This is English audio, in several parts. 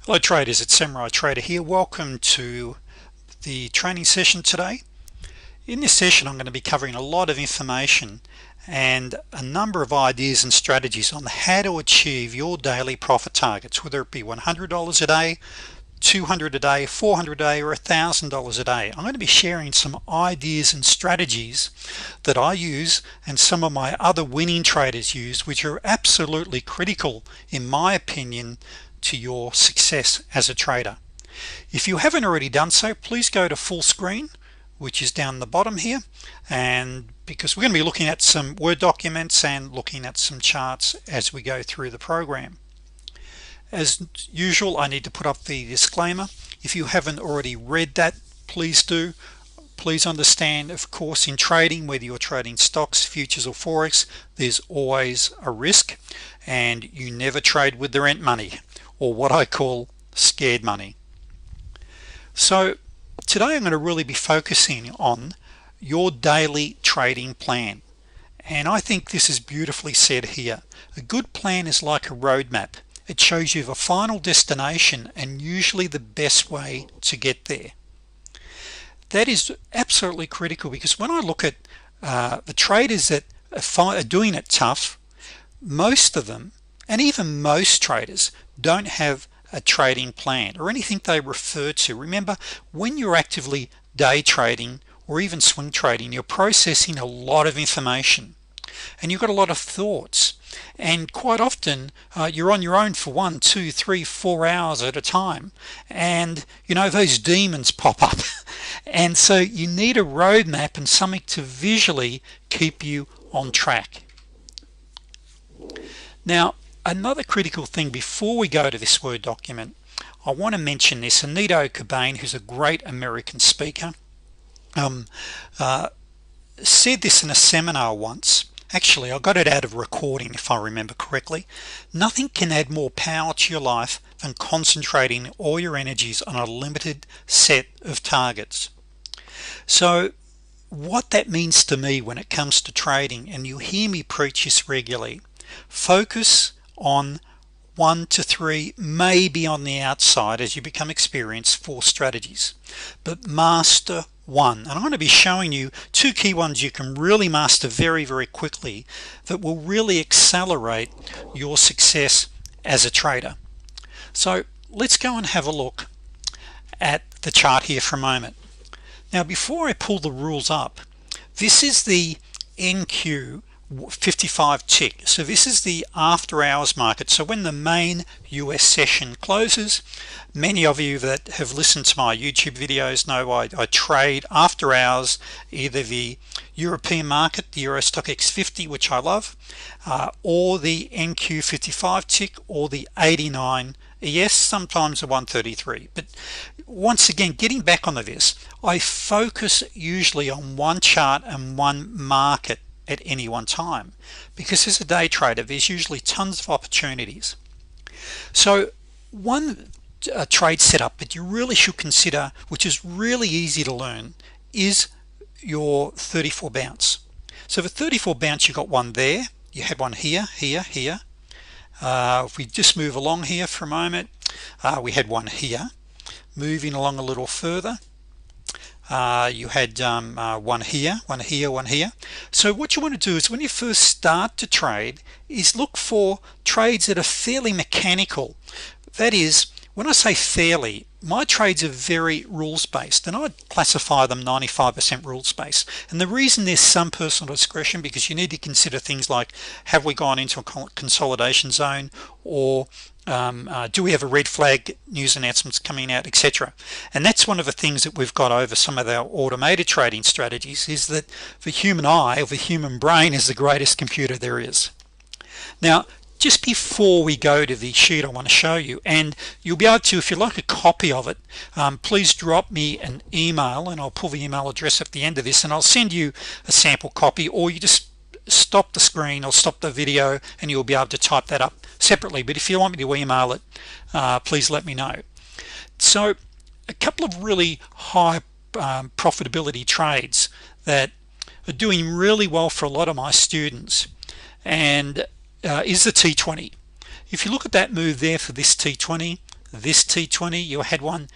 Hello traders, it's Samurai Trader here. Welcome to the training session today. In this session I'm going to be covering a lot of information and a number of ideas and strategies on how to achieve your daily profit targets, whether it be $100 a day, $200 a day, $400 a day, or $1,000 a day. I'm going to be sharing some ideas and strategies that I use and some of my other winning traders use, which are absolutely critical in my opinion to your success as a trader. If you haven't already done so, please go to full screen, which is down the bottom here, and because we're going to be looking at some Word documents and looking at some charts as we go through the program. As usual, I need to put up the disclaimer. If you haven't already read that, please do. Please understand, of course, in trading, whether you're trading stocks, futures, or forex, there's always a risk, and you never trade with the rent money, or what I call scared money. So today I'm going to really be focusing on your daily trading plan, and I think this is beautifully said here. A good plan is like a roadmap. It shows you the final destination and usually the best way to get there. That is absolutely critical, because when I look at the traders that are doing it tough, most of them, and even most traders, don't have a trading plan or anything they refer to. Remember, when you're actively day trading or even swing trading, you're processing a lot of information and you've got a lot of thoughts, and quite often you're on your own for 1, 2, 3, 4 hours at a time, and you know those demons pop up and so you need a roadmap and something to visually keep you on track. Now, another critical thing before we go to this Word document, I want to mention this. Anita Cobain, who's a great American speaker, said this in a seminar once. Actually, I got it out of recording if I remember correctly. Nothing can add more power to your life than concentrating all your energies on a limited set of targets. So what that means to me when it comes to trading, and you hear me preach this regularly, focus on 1 to 3, maybe on the outside as you become experienced, 4 strategies, but master one. And I'm going to be showing you 2 key ones you can really master very quickly that will really accelerate your success as a trader. So let's go and have a look at the chart here for a moment. Now, before I pull the rules up, this is the NQ 55 tick. So this is the after hours market. So when the main US session closes, many of you that have listened to my YouTube videos know I trade after hours, either the European market, the Euro Stock X50, which I love, or the NQ 55 tick, or the 89 ES, sometimes a 133. But once again, getting back onto this, I focus usually on one chart and one market at any one time, because as a day trader there's usually tons of opportunities. So one trade setup that you really should consider, which is really easy to learn, is your 34 bounce. So the 34 bounce, you got one there, you had one here, here, here. If we just move along here for a moment, we had one here. Moving along a little further, you had one here, one here, one here. So what you want to do is, when you first start to trade, is look for trades that are fairly mechanical. That is, when I say fairly, my trades are very rules based, and I'd classify them 95% rules based. And the reason there's some personal discretion, because you need to consider things like, have we gone into a consolidation zone, or do we have a red flag news announcements coming out, etc. And that's one of the things that we've got over some of our automated trading strategies, is that the human eye, or the human brain, is the greatest computer there is. Now, just before we go to the sheet I want to show you, and you'll be able to, if you'd like a copy of it, please drop me an email, and I'll pull the email address at the end of this, and I'll send you a sample copy, or you just stop the screen or stop the video and you'll be able to type that up separately. But if you want me to email it, please let me know. So a couple of really high profitability trades that are doing really well for a lot of my students, and is the T20. If you look at that move there for this T20, this T20. You had one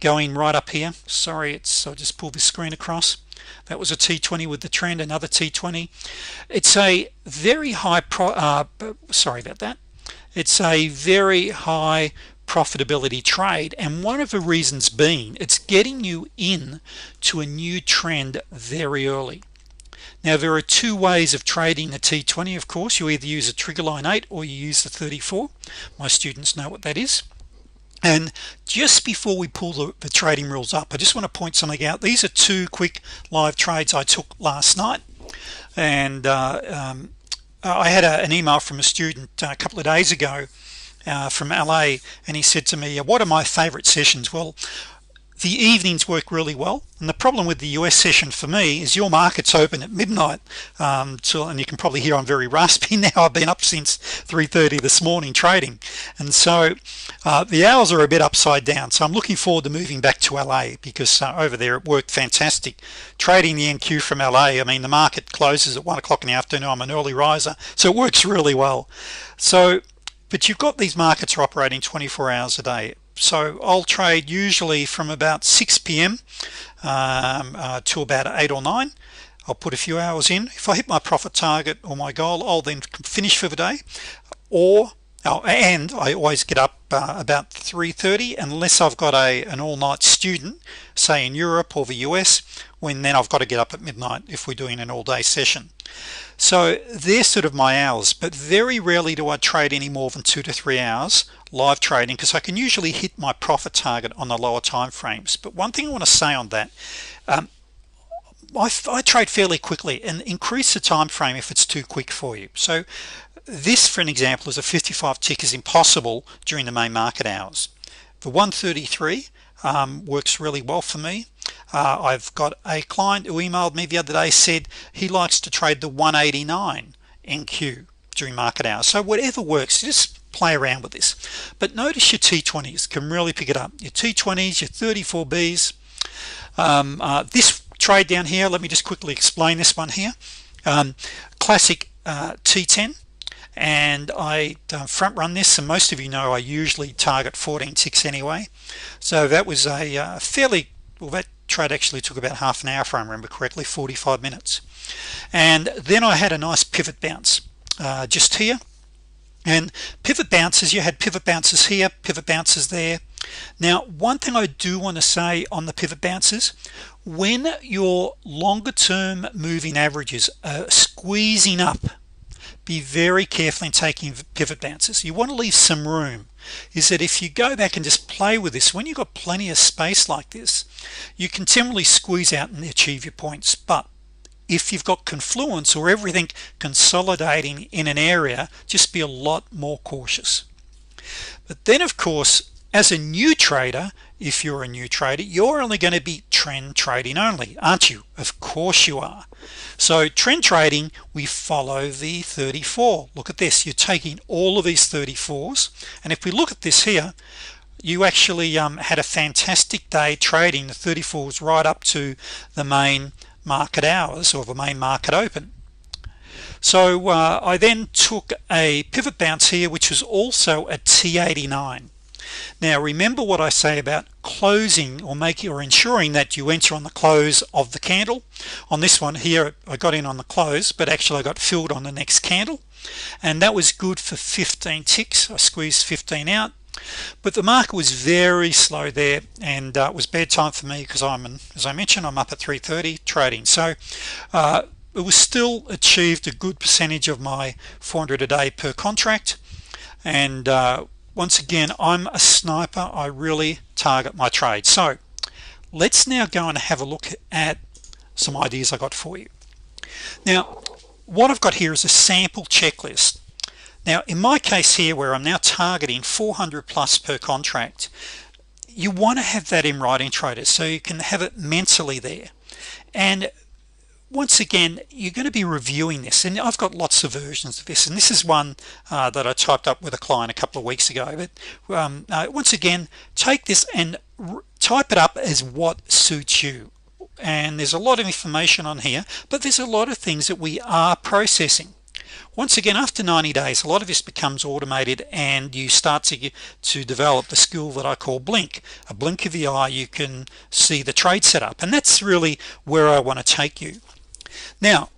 going right up here. Sorry, I'll just pull the screen across. That was a T20 with the trend. Another T20. It's a very high sorry about that. It's a very high profitability trade, and one of the reasons being it's getting you in to a new trend very early. Now there are two ways of trading the T20. Of course, you either use a trigger line 8 or you use the 34. My students know what that is. And just before we pull the trading rules up, I just want to point something out. These are two quick live trades I took last night, and I had an email from a student a couple of days ago from LA, and he said to me, what are my favorite sessions? Well, the evenings work really well, and the problem with the US session for me is your market's open at midnight, and you can probably hear I'm very raspy now. I've been up since 3:30 this morning trading, and so the hours are a bit upside down. So I'm looking forward to moving back to LA, because over there it worked fantastic trading the NQ from LA. I mean, the market closes at 1 o'clock in the afternoon. I'm an early riser, so it works really well. So but you've got these markets are operating 24 hours a day. So I'll trade usually from about 6 p.m. To about 8 or 9. I'll put a few hours in. If I hit my profit target or my goal, I'll then finish for the day. And I always get up about 3:30, unless I've got an all-night student, say in Europe or the US, when then I've got to get up at midnight if we're doing an all-day session. So they're sort of my hours, but very rarely do I trade any more than 2 to 3 hours live trading, because I can usually hit my profit target on the lower time frames. But one thing I want to say on that, I trade fairly quickly, and increase the time frame if it's too quick for you. So this, for an example, is a 55 tick is impossible during the main market hours. The 133 works really well for me. I've got a client who emailed me the other day, said he likes to trade the 189 NQ during market hours. So whatever works, just play around with this. But notice your T20s can really pick it up. Your T20s, your 34Bs. This trade down here, let me just quickly explain this one here. Classic T10, and I front run this, and most of you know I usually target 14 ticks anyway. So that was a fairly, well, that trade actually took about half an hour if I remember correctly, 45 minutes. And then I had a nice pivot bounce just here, and pivot bounces, you had pivot bounces here, pivot bounces there. Now one thing I do want to say on the pivot bounces, when your longer term moving averages are squeezing up, be very careful in taking pivot bounces. You want to leave some room. Is that if you go back and just play with this, when you've got plenty of space like this, you can generally squeeze out and achieve your points. But if you've got confluence or everything consolidating in an area, just be a lot more cautious. But then of course, as a new trader, if you're a new trader, you're only going to be trend trading only, aren't you? Of course you are. So trend trading, we follow the 34. Look at this, you're taking all of these 34s, and if we look at this here, you actually had a fantastic day trading the 34s right up to the main market hours, or the main market open. So I then took a pivot bounce here, which was also a T89. Now remember what I say about closing, or making or ensuring that you enter on the close of the candle. On this one here, I got in on the close, but actually I got filled on the next candle, and that was good for 15 ticks. I squeezed 15 out, but the market was very slow there, and it was bad time for me because as I mentioned, I'm up at 3:30 trading. So it was still achieved a good percentage of my 400 a day per contract. And once again, I'm a sniper. I really target my trade. So let's now go and have a look at some ideas I got for you. Now what I've got here is a sample checklist. Now in my case here, where I'm now targeting 400 plus per contract, you want to have that in writing, traders, so you can have it mentally there. And once again, you're going to be reviewing this, and I've got lots of versions of this, and this is one that I typed up with a client a couple of weeks ago. But once again, take this and type it up as what suits you. And there's a lot of information on here, but there's a lot of things that we are processing. Once again, after 90 days, a lot of this becomes automated, and you start to develop the skill that I call blink. A blink of the eye, you can see the trade setup, and that's really where I want to take you. Now,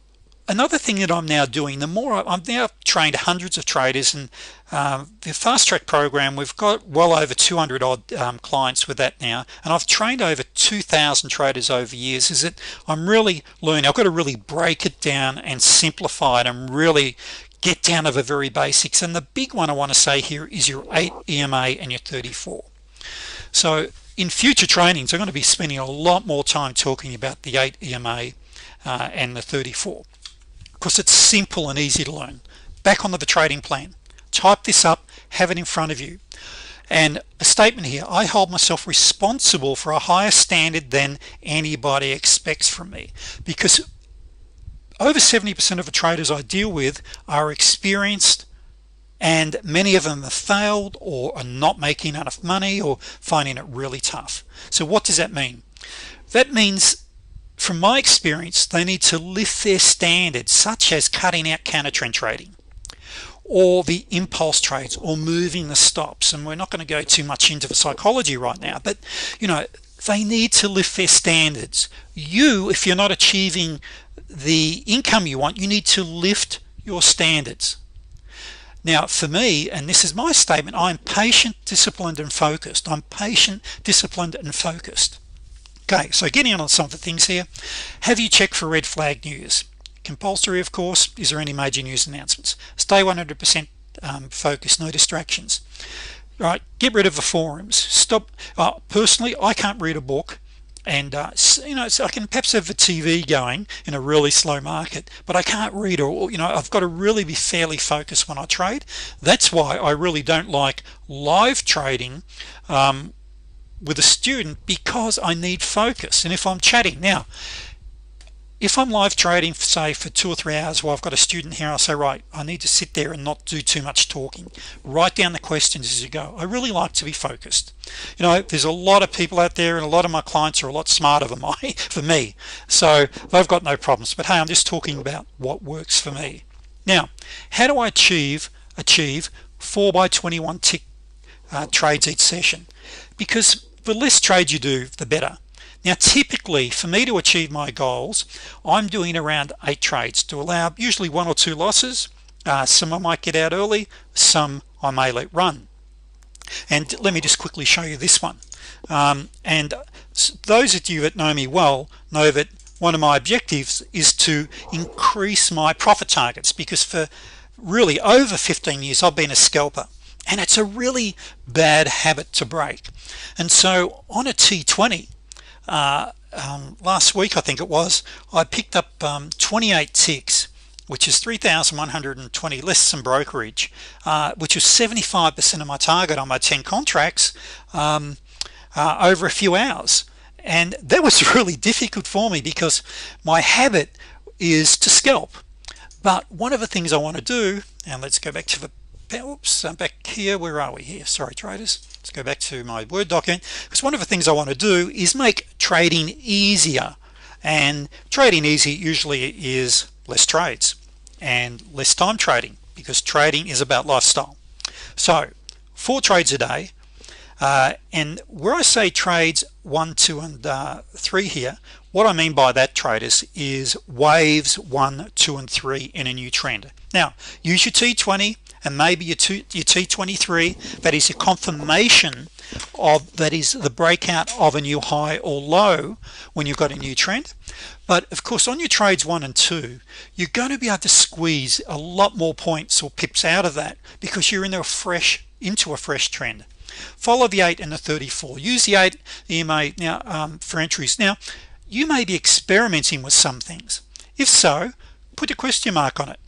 another thing that I'm now doing, the more I'm now trained hundreds of traders, and the fast track program, we've got well over 200 odd clients with that now, and I've trained over 2,000 traders over years. Is that I'm really learning. I've got to really break it down and simplify it and really get down to the very basics. And the big one I want to say here is your 8 EMA and your 34. So in future trainings, I'm going to be spending a lot more time talking about the 8 EMA and the 34, because it's simple and easy to learn. Back onto the trading plan, type this up, have it in front of you. And a statement here: I hold myself responsible for a higher standard than anybody expects from me, because over 70% of the traders I deal with are experienced, and many of them have failed or are not making enough money or finding it really tough. So what does that mean? That means, from my experience, they need to lift their standards, such as cutting out counter trend trading or the impulse trades or moving the stops. And we're not going to go too much into the psychology right now, but they need to lift their standards. If you're not achieving the income you want, you need to lift your standards. Now for me, and this is my statement, I'm patient, disciplined, and focused. I'm patient, disciplined, and focused. Okay, so getting on some of the things here. Have you checked for red flag news? Compulsory, of course. Is there any major news announcements? Stay 100% focused, no distractions. Right, get rid of the forums. Stop. Personally, I can't read a book, and so I can perhaps have the TV going in a really slow market, but I can't read, or I've got to really be fairly focused when I trade. That's why I really don't like live trading with a student, because I need focus. And if I'm chatting now, if I'm live trading, say for 2 or 3 hours while I've got a student here, I'll say, right, I need to sit there and not do too much talking. Write down the questions as you go. I really like to be focused. There's a lot of people out there, and a lot of my clients are a lot smarter than for me, so they've got no problems. But hey, I'm just talking about what works for me. Now, how do I achieve 4 by 21 tick trades each session? Because the less trades you do, the better. Now typically, for me to achieve my goals, I'm doing around 8 trades to allow usually 1 or 2 losses. Some I might get out early, some I may let run. And let me just quickly show you this one. And those of you that know me well know that one of my objectives is to increase my profit targets, because for really over 15 years I've been a scalper, and it's a really bad habit to break. And so on a T20, last week I think it was, I picked up 28 ticks, which is 3,120 less some brokerage, which was 75% of my target on my 10 contracts over a few hours. And that was really difficult for me, because my habit is to scalp. But one of the things I want to do, and let's go back to the back here, where are we here? Sorry traders, let's go back to my Word document, because one of the things I want to do is make trading easier. And trading easy usually is less trades and less time trading, because trading is about lifestyle. So 4 trades a day, and where I say trades 1, 2, and 3 here, what I mean by that, traders, is waves 1, 2, and 3 in a new trend. Now use your T20 and maybe your T23. That is your confirmation of, that is the breakout of a new high or low when you've got a new trend. But of course on your trades 1 and 2, you're going to be able to squeeze a lot more points or pips out of that, because you're into a fresh trend. Follow the 8 and the 34. Use the 8 EMA now for entries. Now you may be experimenting with some things. If so, put a question mark on it.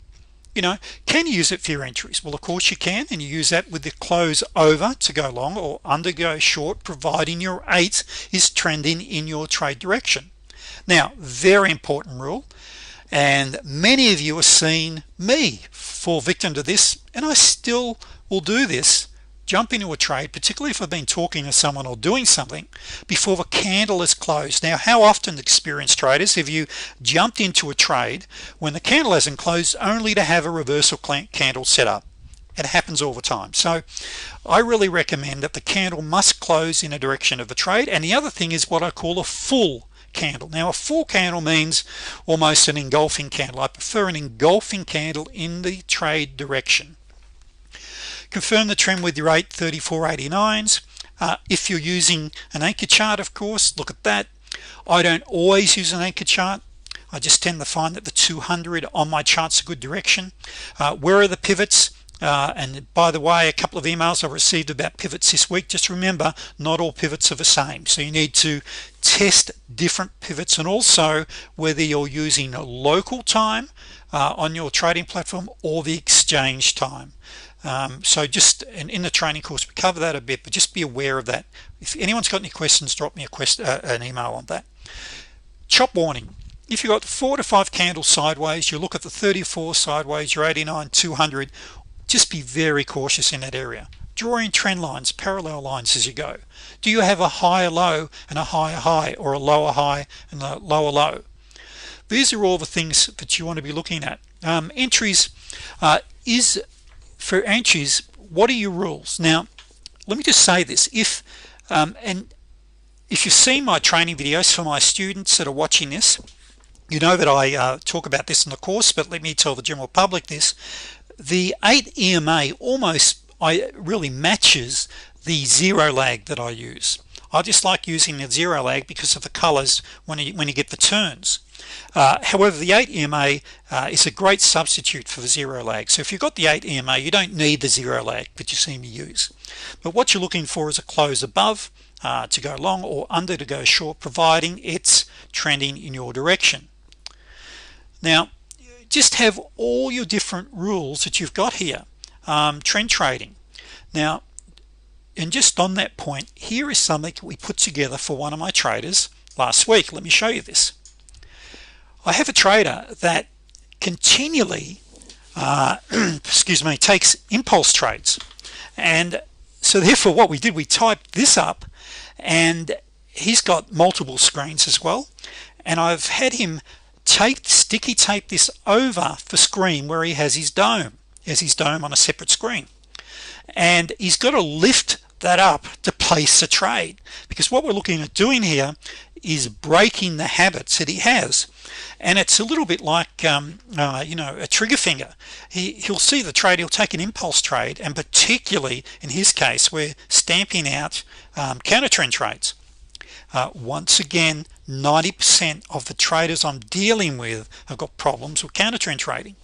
Can you use it for your entries? Well, of course you can, and you use that with the close over to go long or undergo short, providing your 8 is trending in your trade direction. Now, very important rule, and many of you have seen me fall victim to this, and I still will do this jump into a trade, particularly if I've been talking to someone or doing something, before the candle is closed. Now, how often, experienced traders, have you jumped into a trade when the candle hasn't closed only to have a reversal candle set up? It happens all the time. So I really recommend that the candle must close in a direction of the trade. And the other thing is what I call a full candle. Now, a full candle means almost an engulfing candle. I prefer an engulfing candle in the trade direction. Confirm the trend with your 834.89s. If you're using an anchor chart, of course, look at that. I don't always use an anchor chart. I just tend to find that the 200 on my chart's a good direction. Where are the pivots? And by the way, a couple of emails I received about pivots this week. Just remember, not all pivots are the same, so you need to test different pivots, and also whether you're using a local time on your trading platform or the exchange time. So just in the training course we cover that a bit, but just be aware of that. If anyone's got any questions, drop me an email on that. Chop warning: if you've got 4 to 5 candles sideways, you look at the 34 sideways, your 89, 200, just be very cautious in that area. Draw in trend lines, parallel lines as you go. Do you have a higher low and a higher high, or a lower high and a lower low? These are all the things that you want to be looking at. Entries, for entries, what are your rules? Now, let me just say this: if you've seen my training videos for my students that are watching this, you know that I talk about this in the course, but let me tell the general public this. The 8 EMA really matches the zero lag that I use. I just like using the zero lag because of the colors when you get the turns. However, the 8 EMA is a great substitute for the zero lag. So if you've got the 8 EMA, you don't need the zero lag that you see me use. But what you're looking for is a close above to go long, or under to go short, providing it's trending in your direction. Now, just have all your different rules that you've got here. Trend trading. Now, and just on that point, here is something we put together for one of my traders last week. Let me show you this. I have a trader that continually excuse me, takes impulse trades, and so therefore what we did, we typed this up, and he's got multiple screens as well, and I've had him sticky tape this over the screen where he has his dome on a separate screen, and he's got to lift that up to place a trade, because what we're looking at doing here is breaking the habits that he has. And it's a little bit like a trigger finger. He'll see the trade, he'll take an impulse trade, and particularly in his case we're stamping out counter trend trades. Once again, 90% of the traders I'm dealing with have got problems with counter trend trading.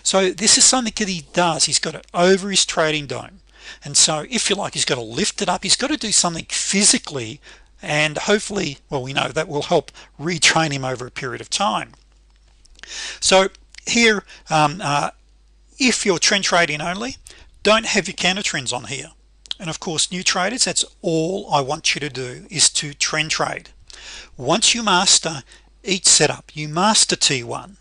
So this is something that he does. He's got it over his trading dome, and so if you like, he's got to lift it up. He's got to do something physically, and hopefully, well, we know that will help retrain him over a period of time. So here, if you're trend trading only, don't have your counter trends on here. And of course, new traders, that's all I want you to do, is to trend trade. Once you master each setup, you master T1,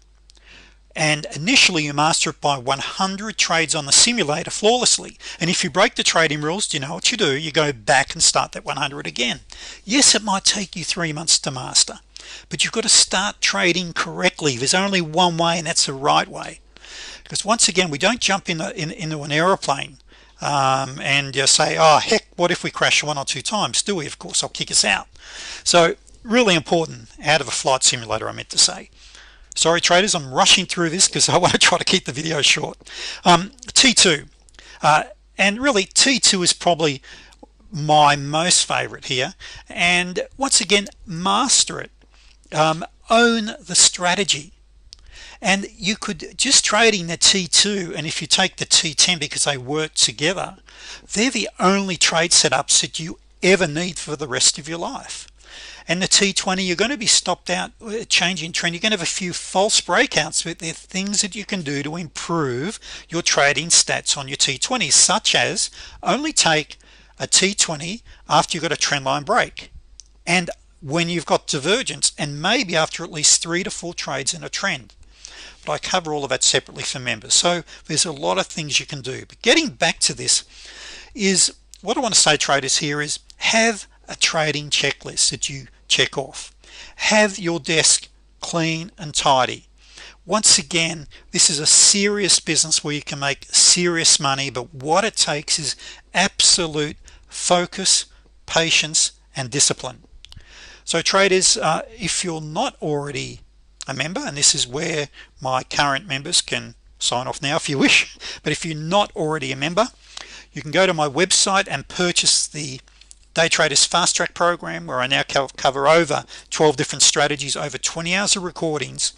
and initially you master it by 100 trades on the simulator flawlessly, and if you break the trading rules, do you know what you do? You go back and start that 100 again. Yes, it might take you 3 months to master, but you've got to start trading correctly. There's only one way, and that's the right way, because once again, we don't jump into an aeroplane and just say, oh heck, what if we crash 1 or 2 times? Do we? Of course, I'll kick us out. So really important, out of a flight simulator, I meant to say. Sorry traders, I'm rushing through this because I want to try to keep the video short. T2, and really T2 is probably my most favorite here, and once again, master it. Own the strategy, and you could just trading the T2, and if you take the T10 because they work together, they're the only trade setups that you ever need for the rest of your life. And the T20, you're going to be stopped out changing trend. You're going to have a few false breakouts, but there are things that you can do to improve your trading stats on your T20, such as only take a T20 after you've got a trend line break, and when you've got divergence, and maybe after at least 3 to 4 trades in a trend. But I cover all of that separately for members, so there's a lot of things you can do. But getting back to this, is what I want to say, traders, here is have a trading checklist that you check off. Have your desk clean and tidy. Once again, this is a serious business where you can make serious money, but what it takes is absolute focus, patience, and discipline. So traders, if you're not already a member, and this is where my current members can sign off now if you wish, but if you're not already a member, you can go to my website and purchase the Day Traders Fast Track program, where I now cover over 12 different strategies, over 20 hours of recordings,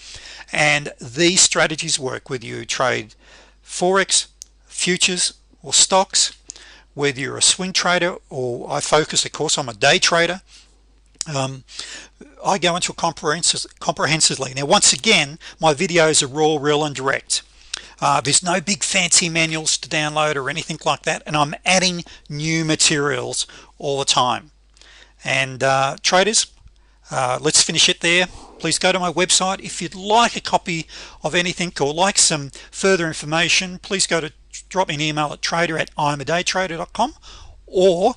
and these strategies work whether you trade Forex, futures, or stocks, whether you're a swing trader, or I focus, of course, I'm a day trader. I go into it comprehensively. Now, once again, my videos are raw, real, and direct. There's no big fancy manuals to download or anything like that, and I'm adding new materials all the time. And traders, let's finish it there. Please go to my website. If you'd like a copy of anything or like some further information, please drop me an email at trader@imadaytrader.com, or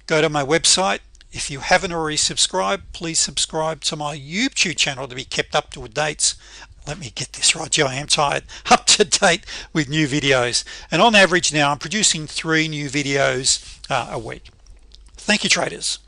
go to my website. If you haven't already subscribed, please subscribe to my YouTube channel to be kept up to date. Let me get this right, I am tired. Up to date with new videos, and on average now I'm producing 3 new videos a week. Thank you, traders.